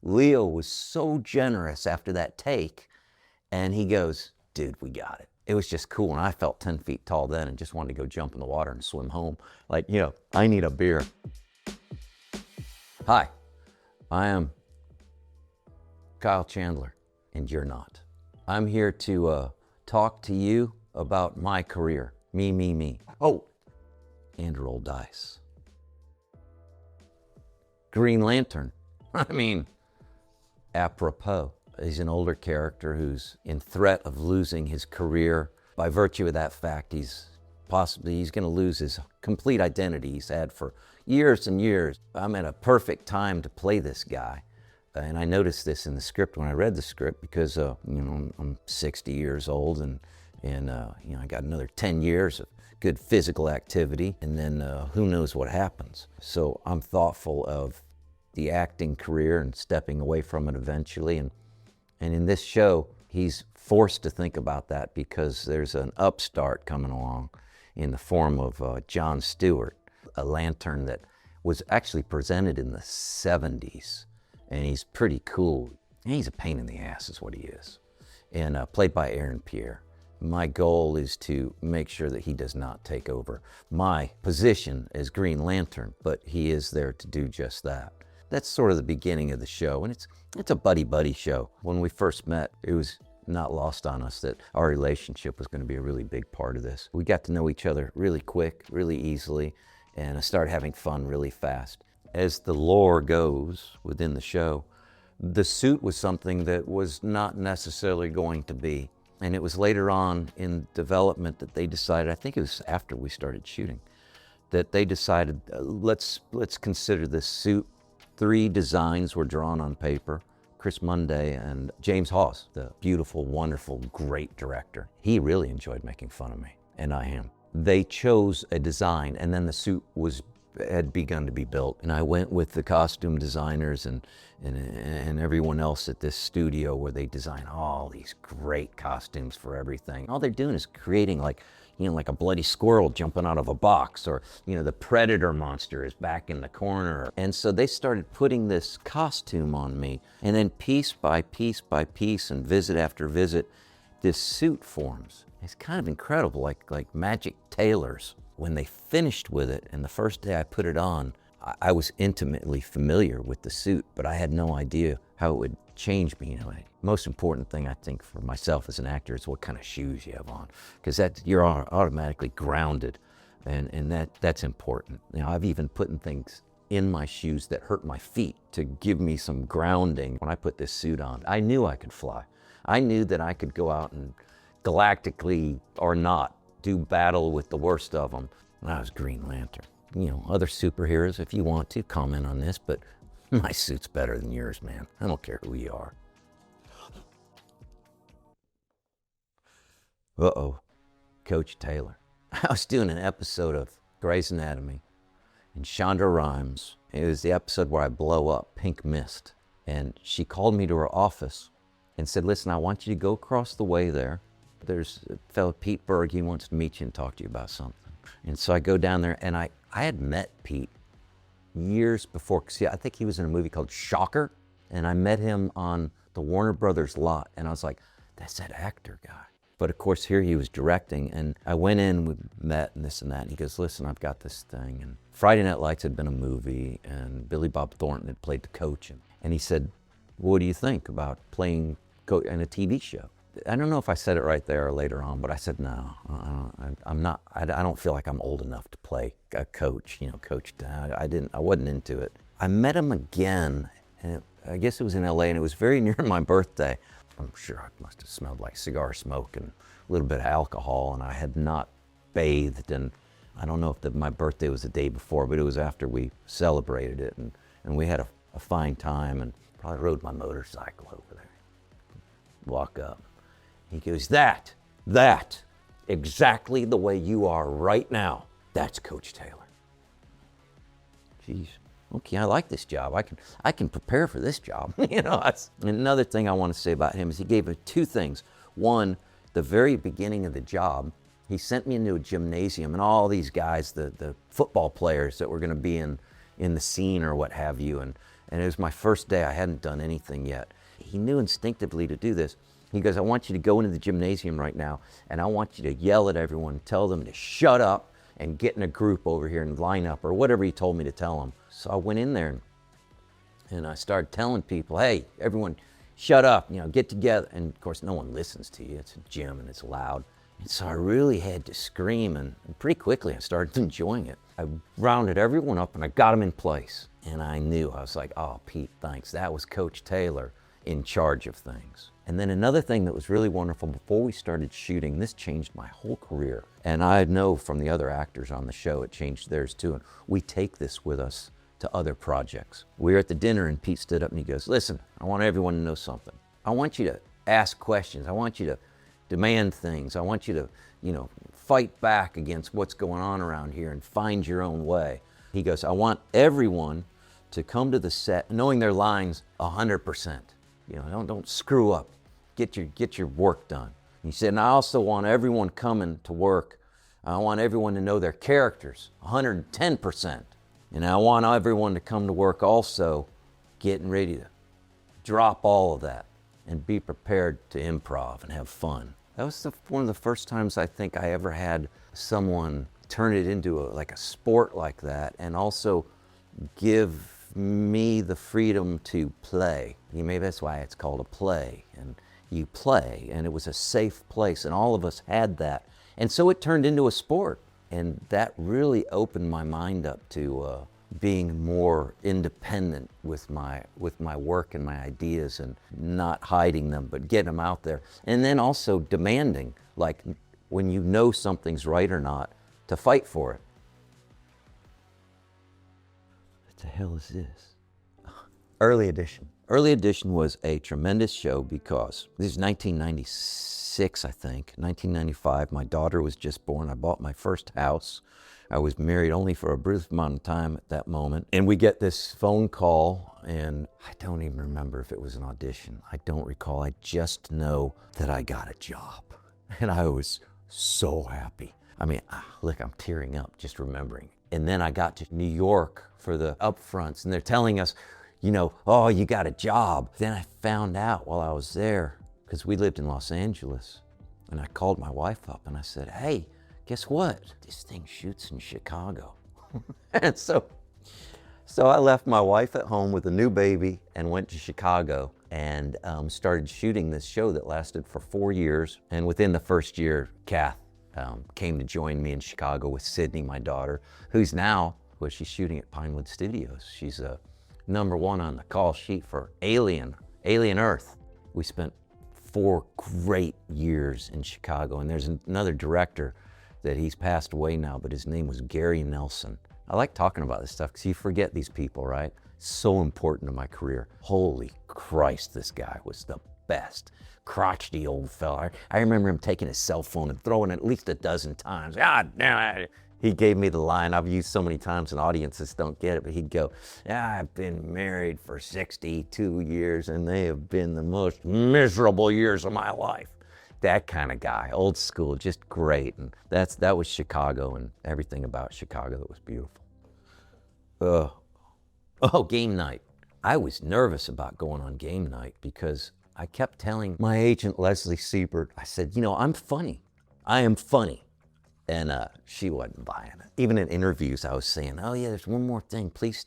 Leo was so generous after that take, and he goes, dude, we got it. It was just cool, and I felt 10 feet tall then and just wanted to go jump in the water and swim home. Like, I need a beer. Hi, I am Kyle Chandler, and you're not. I'm here to talk to you about my career. Me. Oh, and roll dice. Green Lantern. I mean, apropos. He's an older character who's in threat of losing his career. By virtue of that fact, he's going to lose his complete identity he's had for years and years. I'm at a perfect time to play this guy. And I noticed this in the script when I read the script because, I'm 60 years old and I got another 10 years of good physical activity, and then who knows what happens. So I'm thoughtful of the acting career and stepping away from it eventually. And in this show, he's forced to think about that because there's an upstart coming along in the form of John Stewart, a lantern that was actually presented in the 70s. And he's pretty cool. He's a pain in the ass is what he is. And played by Aaron Pierre. My goal is to make sure that he does not take over my position as Green Lantern, but he is there to do just that. That's sort of the beginning of the show, and it's a buddy show. When we first met, it was not lost on us that our relationship was going to be a really big part of this. We got to know each other really quick, really easily, and started having fun really fast. As the lore goes within the show, the suit was something that was not necessarily going to be. And it was later on in development that they decided, I think it was after we started shooting, that they decided, let's consider this suit. 3 designs were drawn on paper. Chris Munday and James Hawes, the beautiful, wonderful, great director. He really enjoyed making fun of me, and I am. They chose a design, and then the suit had begun to be built. And I went with the costume designers and everyone else at this studio where they design all these great costumes for everything. All they're doing is creating like a bloody squirrel jumping out of a box, or, the predator monster is back in the corner. And so they started putting this costume on me, and then piece by piece by piece and visit after visit, this suit forms. It's kind of incredible, like magic tailors. When they finished with it, and the first day I put it on, I was intimately familiar with the suit, but I had no idea how it would change me. Most important thing I think for myself as an actor is what kind of shoes you have on, because you're automatically grounded, and that's important. I've even put things in my shoes that hurt my feet to give me some grounding. When I put this suit on, I knew I could fly. I knew that I could go out and galactically or not do battle with the worst of them. And I was Green Lantern. Other superheroes, if you want to, comment on this, but my suit's better than yours, man. I don't care who you are. Uh-oh, Coach Taylor. I was doing an episode of Grey's Anatomy, and Shonda Rhimes, it was the episode where I blow up, Pink Mist, and she called me to her office and said, listen, I want you to go across the way there. There's a fellow, Pete Berg, he wants to meet you and talk to you about something. And so I go down there, and I had met Pete years before, because I think he was in a movie called Shocker, and I met him on the Warner Brothers lot, and I was like, that's that actor guy. But of course, here he was directing, and I went in, we met, and this and that, and he goes, listen, I've got this thing. And Friday Night Lights had been a movie, and Billy Bob Thornton had played the coach, and he said, what do you think about playing coach in a TV show? I don't know if I said it right there or later on, but I said, no, I'm not, I don't feel like I'm old enough to play a coach, coach. I wasn't into it. I met him again, and I guess it was in LA, and it was very near my birthday. I'm sure I must have smelled like cigar smoke and a little bit of alcohol, and I had not bathed, and I don't know if my birthday was the day before, but it was after we celebrated it, and we had a fine time, and probably rode my motorcycle over there. Walk up. He goes, that, exactly the way you are right now, that's Coach Taylor. Geez, okay, I like this job. I can prepare for this job. Another thing I want to say about him is he gave me 2 things. One, the very beginning of the job, he sent me into a gymnasium, and all these guys, the football players that were going to be in the scene or what have you, And it was my first day. I hadn't done anything yet. He knew instinctively to do this. He goes, I want you to go into the gymnasium right now, and I want you to yell at everyone, tell them to shut up and get in a group over here and line up, or whatever he told me to tell them. So I went in there and I started telling people, hey, everyone, shut up, get together. And of course, no one listens to you. It's a gym and it's loud. And so I really had to scream, and pretty quickly I started enjoying it. I rounded everyone up and I got them in place. And I knew, I was like, oh, Pete, thanks. That was Coach Taylor in charge of things. And then another thing that was really wonderful, before we started shooting, this changed my whole career. And I know from the other actors on the show, it changed theirs too. And we take this with us to other projects. We were at the dinner and Pete stood up and he goes, listen, I want everyone to know something. I want you to ask questions. I want you to demand things. I want you to, fight back against what's going on around here and find your own way. He goes, I want everyone to come to the set knowing their lines 100%. Don't screw up. Get your work done. He said, and I also want everyone coming to work, I want everyone to know their characters 110%. And I want everyone to come to work also getting ready to drop all of that and be prepared to improv and have fun. That was one of the first times I think I ever had someone turn it into a sport like that, and also give me the freedom to play. Maybe that's why it's called a play. And you play, and it was a safe place, and all of us had that. And so it turned into a sport. And that really opened my mind up to being more independent with my work and my ideas, and not hiding them, but getting them out there. And then also demanding, like when you know something's right or not, to fight for it. What the hell is this? Early Edition. Early Edition was a tremendous show because this is 1996, I think. 1995, my daughter was just born. I bought my first house. I was married only for a brief amount of time at that moment. And we get this phone call, and I don't even remember if it was an audition. I don't recall. I just know that I got a job. And I was so happy. Look, I'm tearing up just remembering. And then I got to New York for the upfronts, and they're telling us, oh, you got a job. Then I found out while I was there, because we lived in Los Angeles, and I called my wife up and I said, hey, guess what? This thing shoots in Chicago. And so I left my wife at home with a new baby and went to Chicago and started shooting this show that lasted for 4 years. And within the first year, Kath came to join me in Chicago with Sydney, my daughter, who's now, she's shooting at Pinewood Studios. She's #1 on the call sheet for Alien Earth. We spent 4 great years in Chicago, and there's another director that he's passed away now, but his name was Gary Nelson. I like talking about this stuff because you forget these people, right? So important to my career. Holy Christ, this guy was the best. Crotchety old fella. I remember him taking his cell phone and throwing it at least a dozen times. He gave me the line I've used so many times and audiences don't get it, but he'd go, I've been married for 62 years and they have been the most miserable years of my life. That kind of guy, old school, just great. And that was Chicago, and everything about Chicago that was beautiful. Game night. I was nervous about going on game night because I kept telling my agent, Leslie Siebert, I said, I'm funny. I am funny. And she wasn't buying it. Even in interviews, I was saying, oh yeah, there's one more thing. Please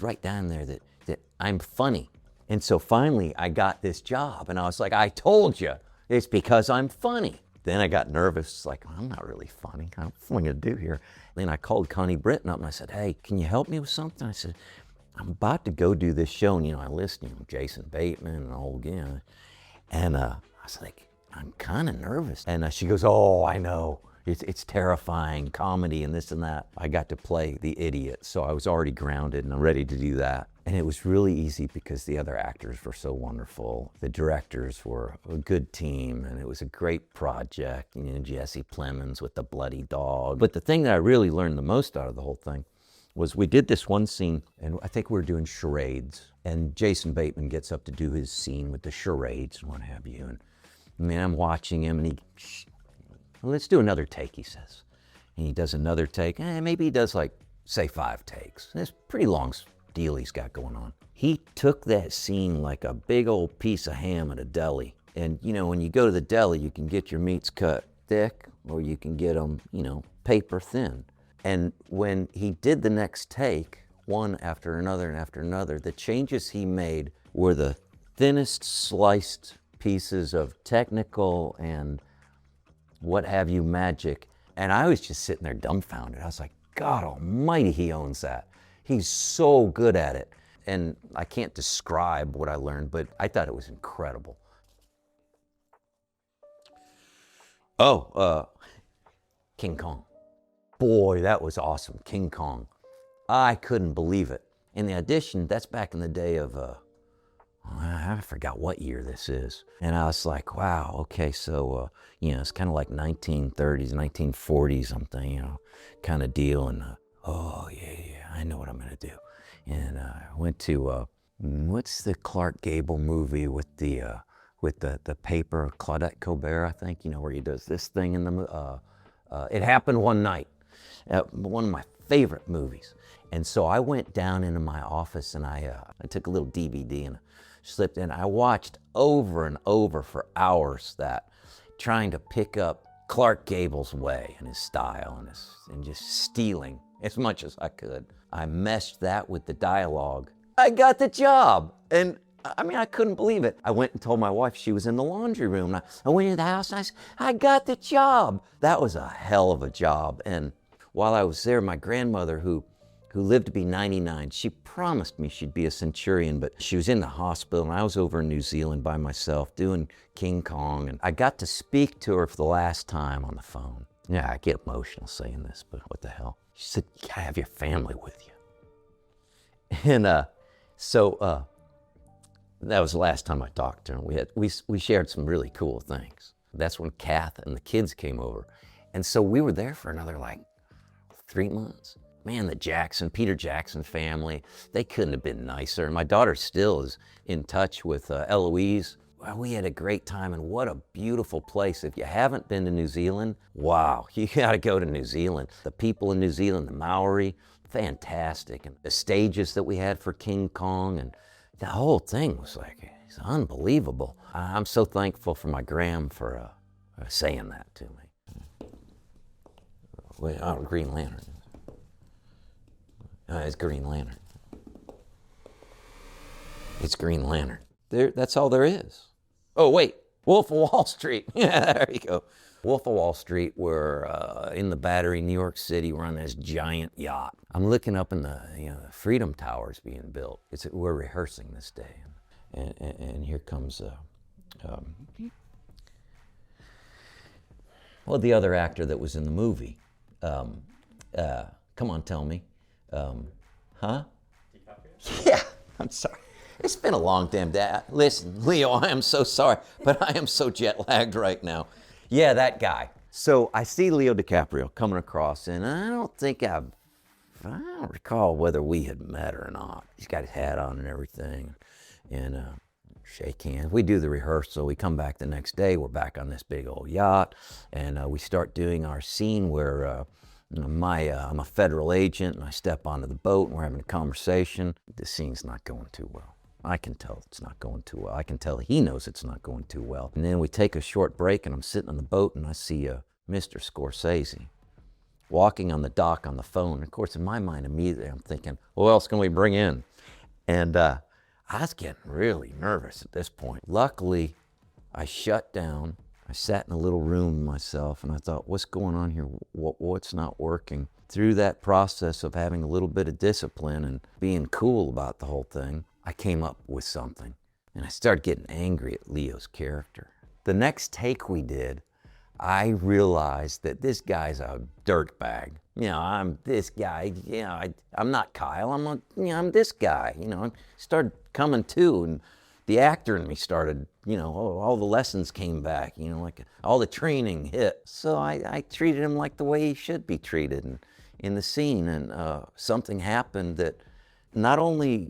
write down there that I'm funny. And so finally I got this job and I was like, I told you, it's because I'm funny. Then I got nervous, like, I'm not really funny. What am I gonna do here? Then I called Connie Britton up and I said, hey, can you help me with something? I said, I'm about to go do this show. And I listened, Jason Bateman and all, and I was like, I'm kind of nervous. And she goes, oh, I know. It's terrifying, comedy and this and that. I got to play the idiot, so I was already grounded and I'm ready to do that. And it was really easy because the other actors were so wonderful. The directors were a good team, and it was a great project. Jesse Plemons with the bloody dog. But the thing that I really learned the most out of the whole thing was we did this one scene, and I think we were doing charades. And Jason Bateman gets up to do his scene with the charades and what have you. And I'm watching him, and let's do another take, he says. And he does another take. Maybe he does say 5 takes. It's pretty long deal he's got going on. He took that scene like a big old piece of ham at a deli. And you know, when you go to the deli, you can get your meats cut thick or you can get them, you know, paper thin. And when he did the next take, one after another and after another, the changes he made were the thinnest sliced pieces of technical and what have you magic. And I was just sitting there dumbfounded. I was like, God almighty, he owns that. He's so good at it. And I can't describe what I learned, but I thought it was incredible. Oh, King Kong. Boy, that was awesome, King Kong. I couldn't believe it. And the audition, that's back in the day of, I forgot what year this is. And I was like, wow, okay, so, you know, it's kind of like 1930s, 1940s something, you know, kind of deal. And, oh, yeah, I know what I'm going to do. And I went to, what's the Clark Gable movie with the paper, Claudette Colbert, I think, you know, where he does this thing in the, It Happened One Night, one of my favorite movies. And so I went down into my office and I took a little DVD and slipped in. I watched over and over for hours that, trying to pick up Clark Gable's way and his style and just stealing as much as I could. I meshed that with the dialogue. I got the job. And I mean, I couldn't believe it. I went and told my wife. She was in the laundry room. I went into the house and I said, I got the job. That was a hell of a job. And while I was there, my grandmother, who lived to be 99, she promised me she'd be a centurion, but she was in the hospital and I was over in New Zealand by myself doing King Kong. And I got to speak to her for the last time on the phone. Yeah, I get emotional saying this, but what the hell? She said, you gotta have your family with you. And so that was the last time I talked to her. We shared some really cool things. That's when Kath and the kids came over. And so we were there for another like 3 months. Man, the Peter Jackson family, they couldn't have been nicer. And my daughter still is in touch with Eloise. Well, we had a great time, and what a beautiful place. If you haven't been to New Zealand, wow, you gotta go to New Zealand. The people in New Zealand, the Maori, fantastic. And the stages that we had for King Kong, and the whole thing was like, it's unbelievable. I'm so thankful for my Graham for saying that to me. Wait, oh, Green Lantern. It's Green Lantern. It's Green Lantern. That's all there is. Oh, wait, Wolf of Wall Street. Yeah, there you go. Wolf of Wall Street, we're in the Battery, New York City. We're on this giant yacht. I'm looking up in the Freedom Tower's being built. We're rehearsing this day. And here comes, well, the other actor that was in the movie. Come on, tell me. Huh? Yeah, I'm sorry. It's been a long damn day. Listen, Leo, I am so sorry, but I am so jet lagged right now. Yeah, that guy. So I see Leo DiCaprio coming across, and I don't recall whether we had met or not. He's got his hat on and everything, and shake hands. We do the rehearsal. We come back the next day. We're back on this big old yacht, and we start doing our scene where I'm a federal agent, and I step onto the boat, and we're having a conversation. The scene's not going too well. I can tell it's not going too well. I can tell he knows it's not going too well. And then we take a short break, and I'm sitting on the boat, and I see Mr. Scorsese walking on the dock on the phone. Of course, in my mind, immediately, I'm thinking, what else can we bring in? And I was getting really nervous at this point. Luckily, I shut down. I sat in a little room myself, and I thought, what's going on here? What's not working? Through that process of having a little bit of discipline and being cool about the whole thing, I came up with something, and I started getting angry at Leo's character. The next take we did, I realized that this guy's a dirtbag. I'm this guy. I'm not Kyle. I'm this guy. I started coming to, and the actor in me started, all the lessons came back, like all the training hit. So I treated him like the way he should be treated in the scene. And something happened that not only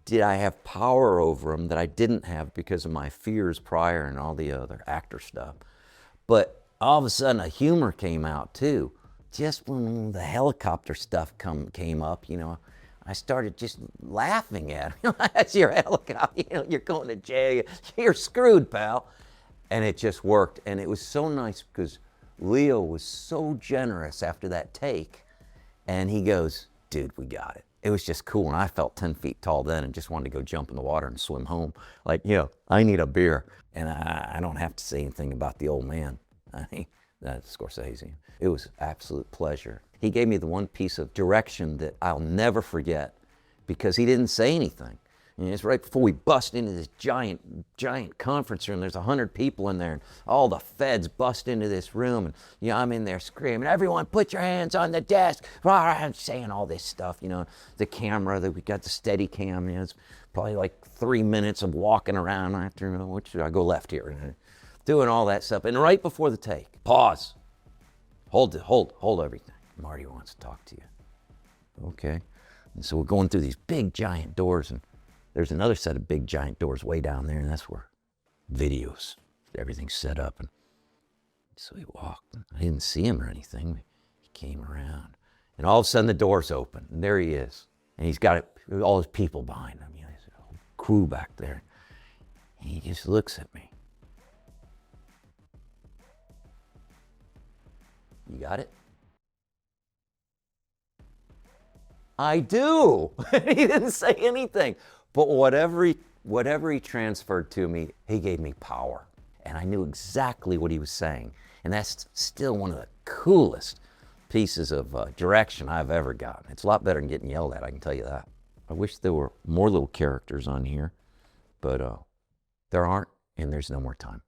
did I have power over him that I didn't have because of my fears prior and all the other actor stuff, but all of a sudden a humor came out too. Just when the helicopter stuff came up, I started just laughing at him. That's your helicopter, you know, you're going to jail, you're screwed, pal. And it just worked. And it was so nice because Leo was so generous after that take. And he goes, dude, we got it. It was just cool. And I felt 10 feet tall then and just wanted to go jump in the water and swim home. Like, you know, I need a beer. And I don't have to say anything about the old man. I think that's Scorsese. It was absolute pleasure. He gave me the one piece of direction that I'll never forget because he didn't say anything. And it's right before we bust into this giant conference room. There's 100 people in there, and all the feds bust into this room. And you know, I'm in there screaming, "Everyone, put your hands on the desk!" I'm saying all this stuff. You know, the camera that we got, the steady cam. You know, it's probably like 3 minutes of walking around. After, you know, which should I go left here? And doing all that stuff. And right before the take, pause. Hold everything. Marty wants to talk to you. Okay. And so we're going through these big giant doors, and there's another set of big giant doors way down there, and that's where videos, everything's set up. And so he walked. I didn't see him or anything. He came around, and all of a sudden the doors open, and there he is. And he's got all his people behind him. You know, his whole crew back there. And he just looks at me. You got it? I do. He didn't say anything. But whatever he transferred to me, he gave me power. And I knew exactly what he was saying. And that's still one of the coolest pieces of direction I've ever gotten. It's a lot better than getting yelled at, I can tell you that. I wish there were more little characters on here, but there aren't, and there's no more time.